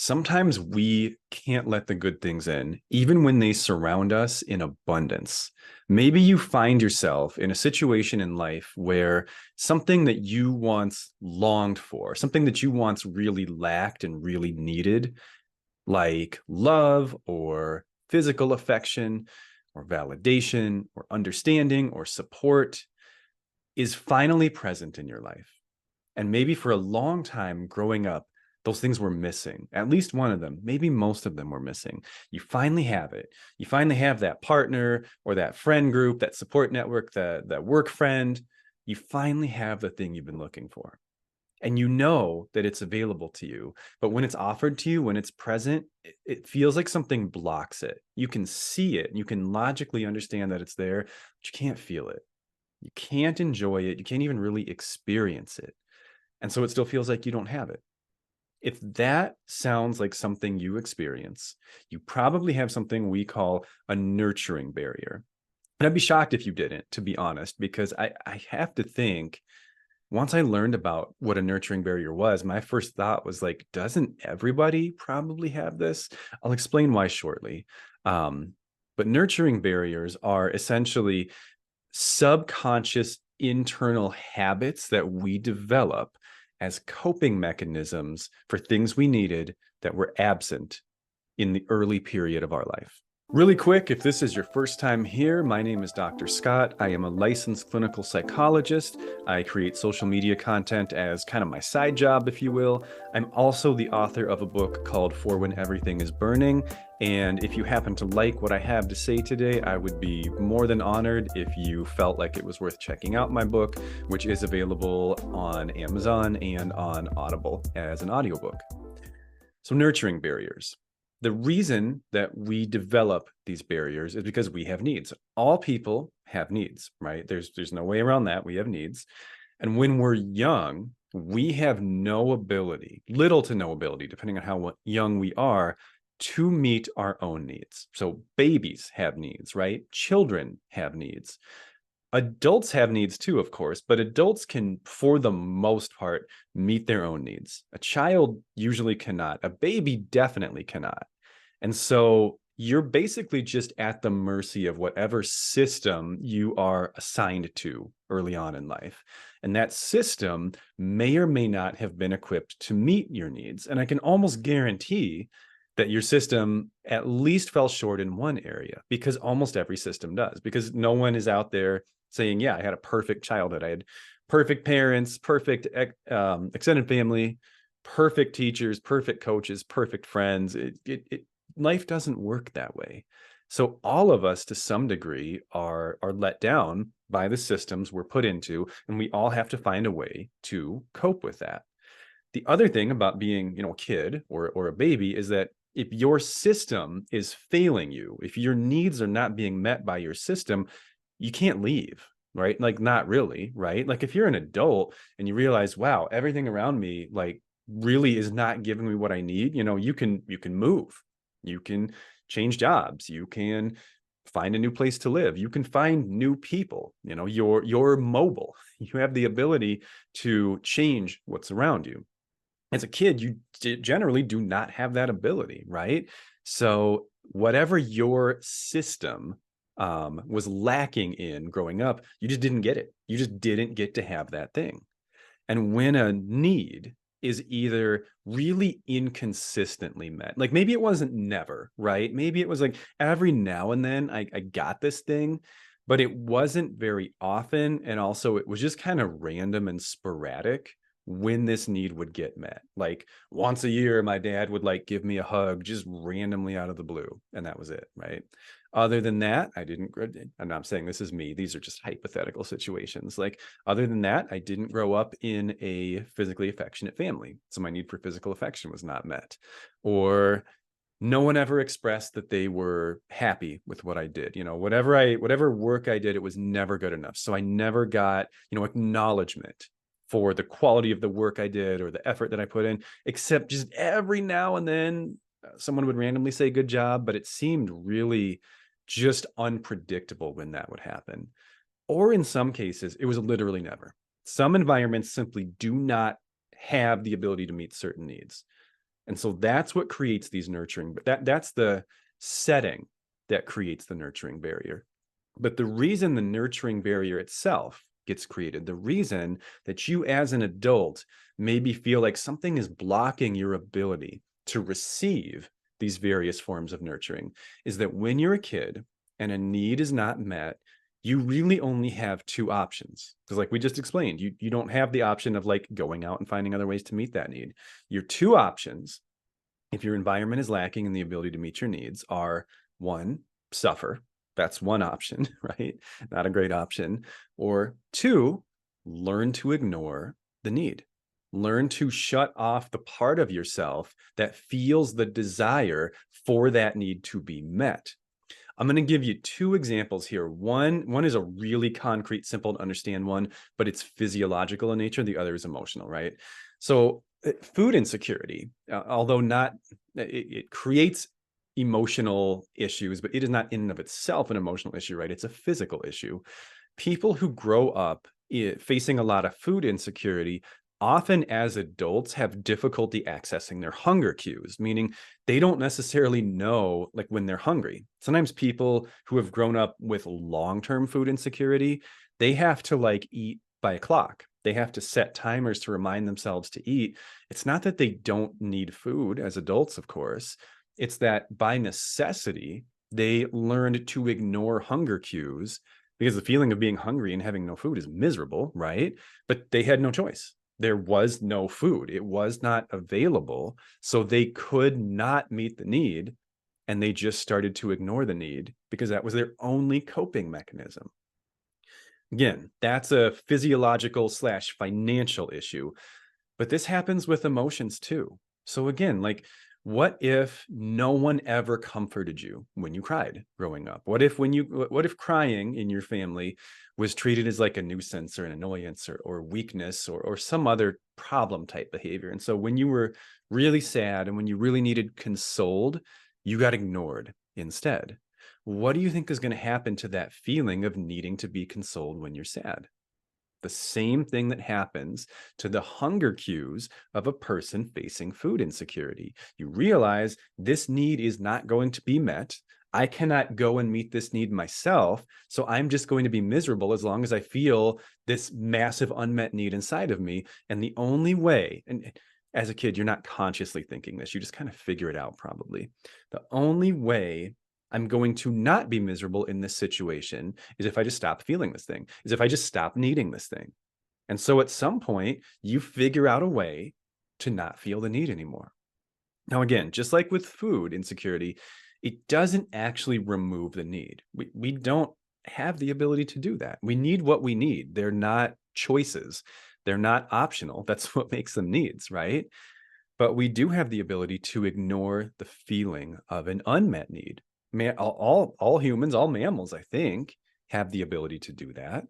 Sometimes we can't let the good things in, even when they surround us in abundance. Maybe you find yourself in a situation in life where something that you once longed for, something that you once really lacked and really needed, like love or physical affection or validation or understanding or support, is finally present in your life. And maybe for a long time growing up, those things were missing. At least one of them, maybe most of them were missing. You finally have it. You finally have that partner or that friend group, that support network, that work friend. You finally have the thing you've been looking for. And you know that it's available to you. But when it's offered to you, when it's present, it feels like something blocks it. You can see it. You can logically understand that it's there, but you can't feel it. You can't enjoy it. You can't even really experience it. And so it still feels like you don't have it. If that sounds like something you experience, you probably have something we call a nurturing barrier. And I'd be shocked if you didn't, to be honest, because I have to think once I learned about what a nurturing barrier was, my first thought was like, doesn't everybody probably have this? I'll explain why shortly. But nurturing barriers are essentially subconscious internal habits that we develop as coping mechanisms for things we needed that were absent in the early period of our life. Really quick, if this is your first time here, my name is Dr. Scott. I am a licensed clinical psychologist. I create social media content as kind of my side job, if you will. I'm also the author of a book called For When Everything is Burning. And if you happen to like what I have to say today, I would be more than honored if you felt like it was worth checking out my book, which is available on Amazon and on Audible as an audiobook. So, nurturing barriers. The reason that we develop these barriers is because we have needs. All people have needs, right? There's no way around that. We have needs. And when we're young, we have no ability, little to no ability, depending on how young we are, to meet our own needs. So babies have needs, right? Children have needs. Adults have needs too, of course, but adults can, for the most part, meet their own needs. A child usually cannot. A baby definitely cannot. And so you're basically just at the mercy of whatever system you are assigned to early on in life. And that system may or may not have been equipped to meet your needs. And I can almost guarantee that your system at least fell short in one area, because almost every system does, because no one is out there saying, yeah, I had a perfect childhood. I had perfect parents, perfect extended family, perfect teachers, perfect coaches, perfect friends. Life doesn't work that way. So all of us, to some degree, are let down by the systems we're put into, and we all have to find a way to cope with that. The other thing about being, a kid or a baby is that if your system is failing you, if your needs are not being met by your system, you can't leave, right? Like, not really, right? Like, if you're an adult and you realize, wow, everything around me, like, really is not giving me what I need, you can move, you can change jobs, you can find a new place to live, you can find new people, you're mobile, you have the ability to change what's around you. As a kid, you generally do not have that ability, right? So whatever your system was lacking in growing up, you just didn't get it. You just didn't get to have that thing. And when a need is either really inconsistently met, like maybe it wasn't never, right? Maybe it was like every now and then I got this thing, but it wasn't very often. And also it was just kind of random and sporadic when this need would get met. Like once a year, my dad would like give me a hug just randomly out of the blue. And that was it, right? Other than that, I'm not saying this is me. These are just hypothetical situations. Like, other than that, I didn't grow up in a physically affectionate family. So my need for physical affection was not met. Or no one ever expressed that they were happy with what I did. Whatever work I did, it was never good enough. So I never got, acknowledgement for the quality of the work I did or the effort that I put in, except just every now and then someone would randomly say good job, but it seemed really just unpredictable when that would happen. Or in some cases, it was literally never. Some environments simply do not have the ability to meet certain needs. And so that's what creates these nurturing, but that's the setting that creates the nurturing barrier. But the reason the nurturing barrier itself gets created, the reason that you as an adult maybe feel like something is blocking your ability to receive these various forms of nurturing, is that when you're a kid and a need is not met, you really only have two options. Because like we just explained, you don't have the option of like going out and finding other ways to meet that need. Your two options, if your environment is lacking in the ability to meet your needs, are one, suffer. That's one option, right? Not a great option. Or two, learn to ignore the need. Learn to shut off the part of yourself that feels the desire for that need to be met. I'm going to give you two examples here. One is a really concrete, simple to understand one, but it's physiological in nature. The other is emotional, right? So food insecurity, although not, it creates emotional issues, but it is not in and of itself an emotional issue, right? It's a physical issue. People who grow up facing a lot of food insecurity often as adults have difficulty accessing their hunger cues, meaning they don't necessarily know like when they're hungry. Sometimes people who have grown up with long-term food insecurity, they have to like eat by a clock. They have to set timers to remind themselves to eat. It's not that they don't need food as adults, of course. It's that by necessity, they learned to ignore hunger cues because the feeling of being hungry and having no food is miserable, right? But they had no choice. There was no food. It was not available. So they could not meet the need. And they just started to ignore the need because that was their only coping mechanism. Again, that's a physiological / financial issue, but this happens with emotions too. So again, like, what if no one ever comforted you when you cried growing up? What if crying in your family was treated as like a nuisance or an annoyance or weakness or some other problem type behavior? And so when you were really sad and when you really needed consoled, you got ignored instead. What do you think is going to happen to that feeling of needing to be consoled when you're sad? The same thing that happens to the hunger cues of a person facing food insecurity. You realize this need is not going to be met. I cannot go and meet this need myself. So I'm just going to be miserable as long as I feel this massive unmet need inside of me. And the only way, and as a kid, you're not consciously thinking this, you just kind of figure it out probably. The only way I'm going to not be miserable in this situation is if I just stop feeling this thing, is if I just stop needing this thing. And so at some point, you figure out a way to not feel the need anymore. Now, again, just like with food insecurity, it doesn't actually remove the need. We don't have the ability to do that. We need what we need. They're not choices. They're not optional. That's what makes them needs, right? But we do have the ability to ignore the feeling of an unmet need. All humans, all mammals, I think, have the ability to do that.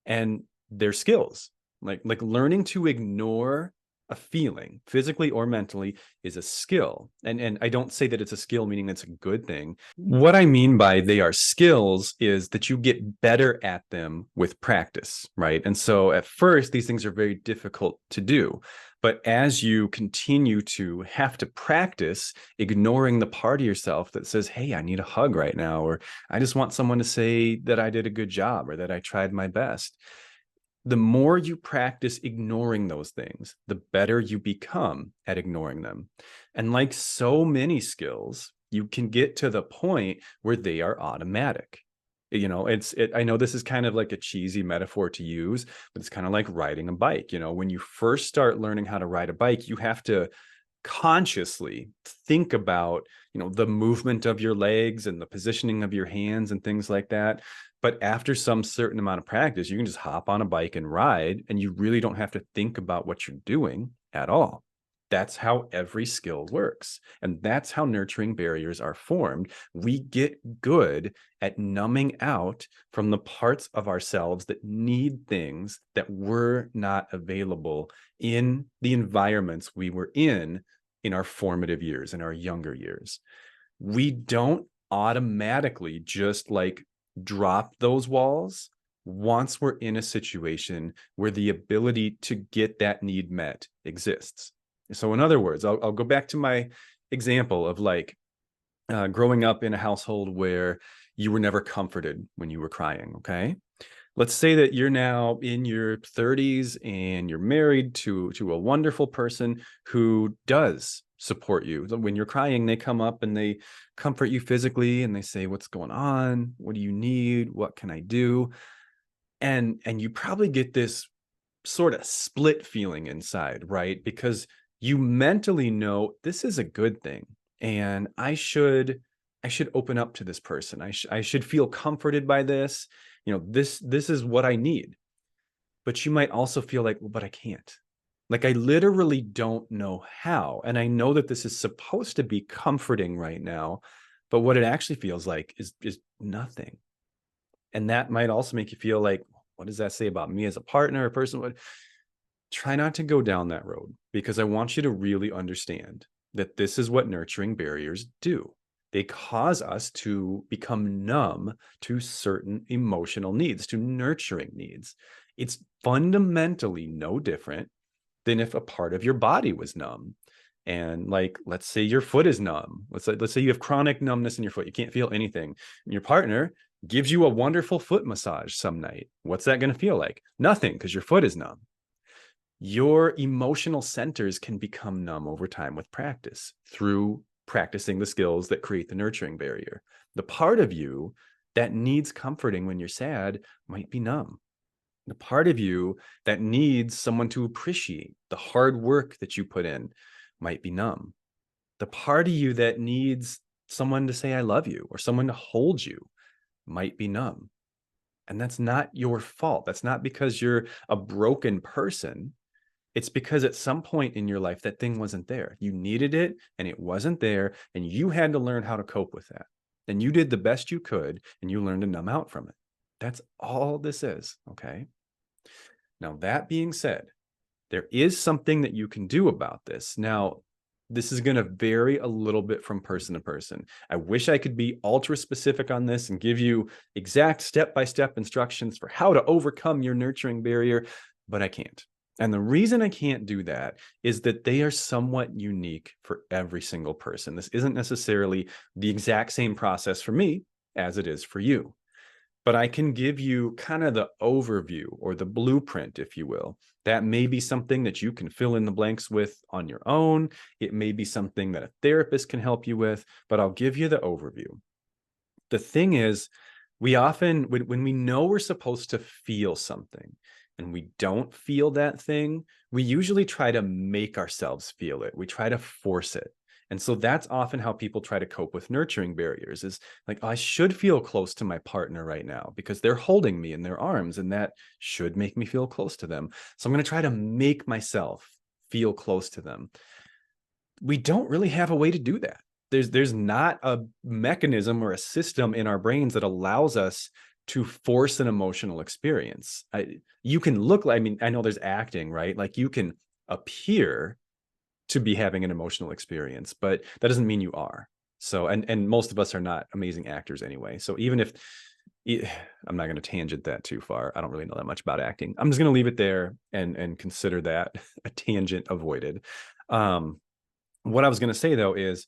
And their skills, like learning to ignore a feeling physically or mentally is a skill. And I don't say that it's a skill meaning it's a good thing. What I mean by they are skills is that you get better at them with practice, right? And so at first these things are very difficult to do, but as you continue to have to practice ignoring the part of yourself that says, hey, I need a hug right now, or I just want someone to say that I did a good job or that I tried my best, the more you practice ignoring those things, the better you become at ignoring them. And like so many skills, you can get to the point where they are automatic. You know, I know this is kind of like a cheesy metaphor to use, but it's kind of like riding a bike. You know, when you first start learning how to ride a bike, you have to consciously think about, you know, the movement of your legs and the positioning of your hands and things like that. But after some certain amount of practice, you can just hop on a bike and ride, and you really don't have to think about what you're doing at all. That's how every skill works. And that's how nurturing barriers are formed. We get good at numbing out from the parts of ourselves that need things that were not available in the environments we were in our formative years, in our younger years. We don't automatically just like drop those walls once we're in a situation where the ability to get that need met exists. So in other words, I'll go back to my example of like growing up in a household where you were never comforted when you were crying. Okay. Let's say that you're now in your 30s and you're married to a wonderful person who does support you. When you're crying, they come up and they comfort you physically and they say, "What's going on? What do you need? What can I do?" And you probably get this sort of split feeling inside, right? Because you mentally know this is a good thing and I should open up to this person. I should feel comforted by this. This is what I need. But you might also feel like, well, but I can't. Like I literally don't know how. And I know that this is supposed to be comforting right now, but what it actually feels like is nothing. And that might also make you feel like, what does that say about me as a partner, a person? Try not to go down that road because I want you to really understand that this is what nurturing barriers do. They cause us to become numb to certain emotional needs, to nurturing needs. It's fundamentally no different than if a part of your body was numb. And like, let's say your foot is numb. Let's say you have chronic numbness in your foot. You can't feel anything. And your partner gives you a wonderful foot massage some night. What's that going to feel like? Nothing, because your foot is numb. Your emotional centers can become numb over time with practice through practicing the skills that create the nurturing barrier. The part of you that needs comforting when you're sad might be numb. The part of you that needs someone to appreciate the hard work that you put in might be numb. The part of you that needs someone to say, I love you, or someone to hold you might be numb. And that's not your fault. That's not because you're a broken person. It's because at some point in your life, that thing wasn't there. You needed it and it wasn't there. And you had to learn how to cope with that. And you did the best you could and you learned to numb out from it. That's all this is. Okay. Now, that being said, there is something that you can do about this. Now, this is going to vary a little bit from person to person. I wish I could be ultra specific on this and give you exact step-by-step instructions for how to overcome your nurturing barrier, but I can't. And the reason I can't do that is that they are somewhat unique for every single person. This isn't necessarily the exact same process for me as it is for you. But I can give you kind of the overview or the blueprint, if you will. That may be something that you can fill in the blanks with on your own. It may be something that a therapist can help you with, but I'll give you the overview. The thing is, we often, when we know we're supposed to feel something and we don't feel that thing, we usually try to make ourselves feel it. We try to force it. And so that's often how people try to cope with nurturing barriers is like, I should feel close to my partner right now because they're holding me in their arms and that should make me feel close to them. So I'm going to try to make myself feel close to them. We don't really have a way to do that. There's not a mechanism or a system in our brains that allows us to force an emotional experience. You can look like, I mean, I know there's acting, right? Like you can appear to be having an emotional experience, but that doesn't mean you are. So, and most of us are not amazing actors anyway. So even if I'm not going to tangent that too far, I don't really know that much about acting. I'm just going to leave it there and consider that a tangent avoided. What I was going to say though is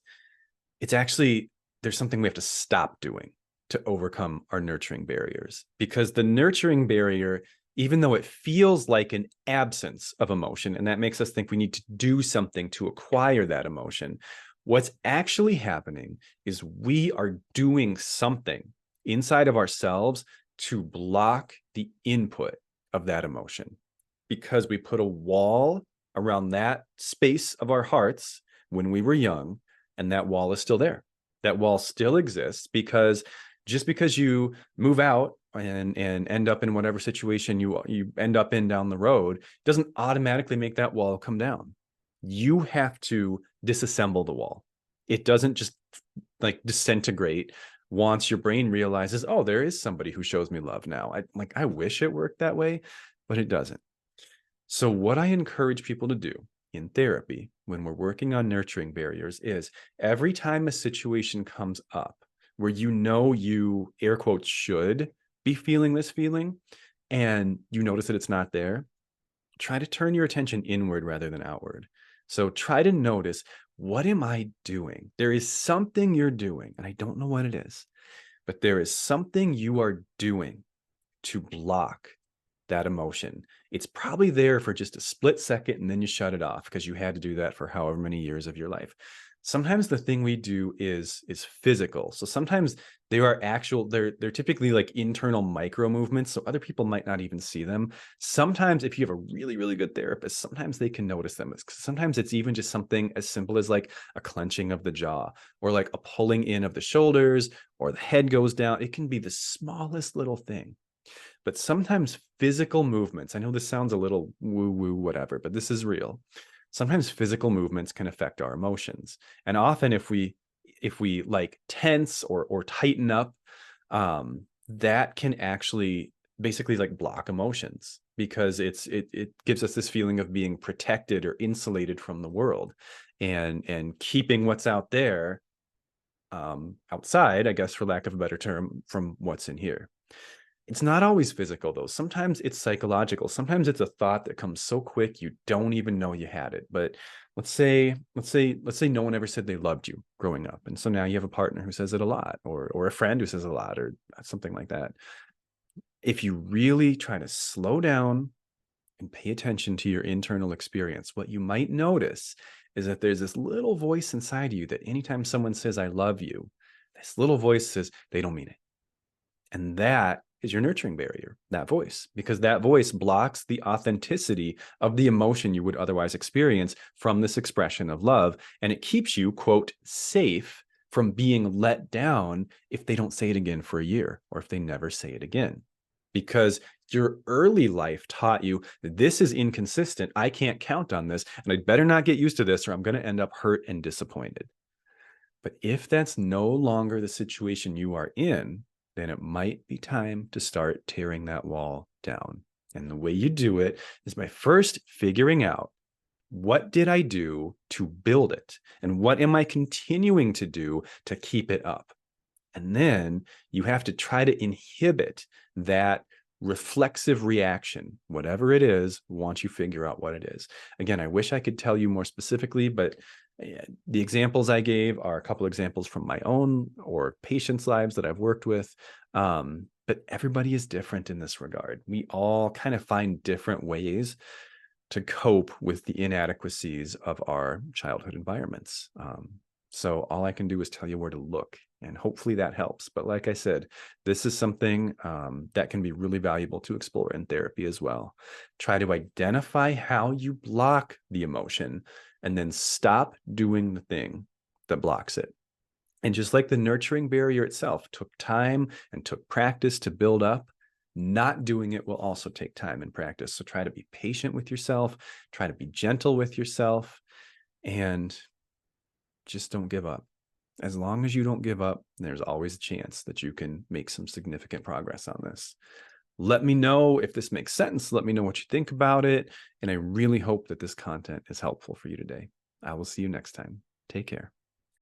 it's actually, there's something we have to stop doing to overcome our nurturing barriers, because the nurturing barrier, even though it feels like an absence of emotion, and that makes us think we need to do something to acquire that emotion, what's actually happening is we are doing something inside of ourselves to block the input of that emotion, because we put a wall around that space of our hearts when we were young, and that wall is still there. That wall still exists because just because you move out and end up in whatever situation you end up in down the road doesn't automatically make that wall come down. You have to disassemble the wall. It doesn't just like disintegrate once your brain realizes, oh, there is somebody who shows me love now. I wish it worked that way, but it doesn't. So what I encourage people to do in therapy when we're working on nurturing barriers is every time a situation comes up where you air quotes should be feeling this feeling and you notice that it's not there, try to turn your attention inward rather than outward. So try to notice, what am I doing? There is something you're doing, and I don't know what it is, but there is something you are doing to block that emotion. It's probably there for just a split second and then you shut it off because you had to do that for however many years of your life. Sometimes the thing we do is physical. So sometimes they are actual, they're typically like internal micro movements. So other people might not even see them. Sometimes if you have a really, really good therapist, sometimes they can notice them. Sometimes it's even just something as simple as like a clenching of the jaw or like a pulling in of the shoulders or the head goes down. It can be the smallest little thing. But sometimes physical movements, I know this sounds a little woo-woo, whatever, but this is real. Sometimes physical movements can affect our emotions. And often if we like tense or tighten up, that can actually basically like block emotions because it gives us this feeling of being protected or insulated from the world and keeping what's out there outside, I guess, for lack of a better term, from what's in here. It's not always physical though. Sometimes it's psychological. Sometimes it's a thought that comes so quick you don't even know you had it. But let's say no one ever said they loved you growing up. And so now you have a partner who says it a lot or a friend who says it a lot or something like that. If you really try to slow down and pay attention to your internal experience, what you might notice is that there's this little voice inside you that anytime someone says I love you, this little voice says they don't mean it. And that is your nurturing barrier, that voice, because that voice blocks the authenticity of the emotion you would otherwise experience from this expression of love. And it keeps you, quote, safe from being let down if they don't say it again for a year or if they never say it again. Because your early life taught you that this is inconsistent. I can't count on this. And I better not get used to this or I'm going to end up hurt and disappointed. But if that's no longer the situation you are in, then it might be time to start tearing that wall down. And the way you do it is by first figuring out, what did I do to build it? And what am I continuing to do to keep it up? And then you have to try to inhibit that reflexive reaction, whatever it is, once you figure out what it is. Again, I wish I could tell you more specifically, but the examples I gave are a couple examples from my own or patients' lives that I've worked with. But everybody is different in this regard. We all kind of find different ways to cope with the inadequacies of our childhood environments. So all I can do is tell you where to look, and hopefully that helps. But like I said, this is something that can be really valuable to explore in therapy as well. Try to identify how you block the emotion and then stop doing the thing that blocks it. And just like the nurturing barrier itself took time and took practice to build up, not doing it will also take time and practice. So try to be patient with yourself, try to be gentle with yourself, and just don't give up. As long as you don't give up, there's always a chance that you can make some significant progress on this. Let me know if this makes sense. Let me know what you think about it. And I really hope that this content is helpful for you today. I will see you next time. Take care.